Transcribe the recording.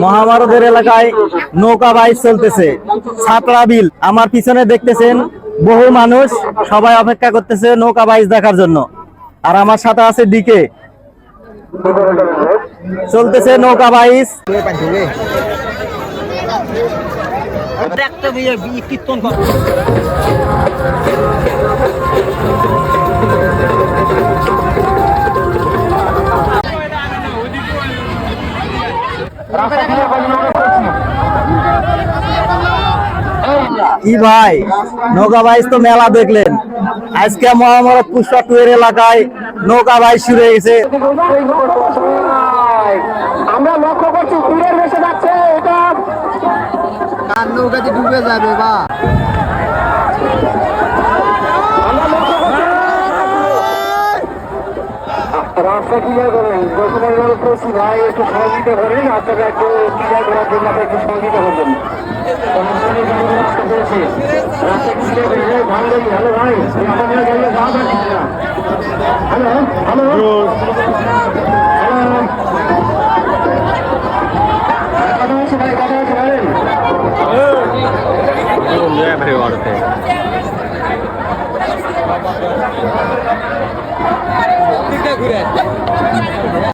মহাভারতের এলাকায় নৌকা বাইচ চলতেছে, ছাতরা বিল। আমার পিছনে দেখতেছেন বহু মানুষ, সবাই অপেক্ষা করতেছে নৌকা বাইচ দেখার জন্য। আর আমার সাথে আছে ডিকে। চলতেছে নৌকা বাইচ। কি ভাই, নৌকা বাইচ তো মেলা দেখলেন, আজকে মহাভারত পুষ্পা 2 এর এলাকায় নৌকা বাইচ শুরু হয়ে গেছে। আমরা লক্ষ্য করছি তীরের ভেসে যাচ্ছে, এটা আর নৌকাতে ডুবে যাবে বা রাস্তা ক্লিয়ার করেন। বর্তমানে করছি ভাই, একটু সহযোগিতা করেন, রাস্তাটা একটু ক্লিয়ার করার জন্য একটু সহযোগিতা করবেন। রাস্তা ক্লিয়ার করে ভালো লাগি। হ্যালো ভাই, আপনাদের গাড়িতে যাওয়া যাচ্ছে না। হ্যালো হ্যালো হ্যালো, কথা হচ্ছে ভাই, কথা হচ্ছে বলেন। ঘুরে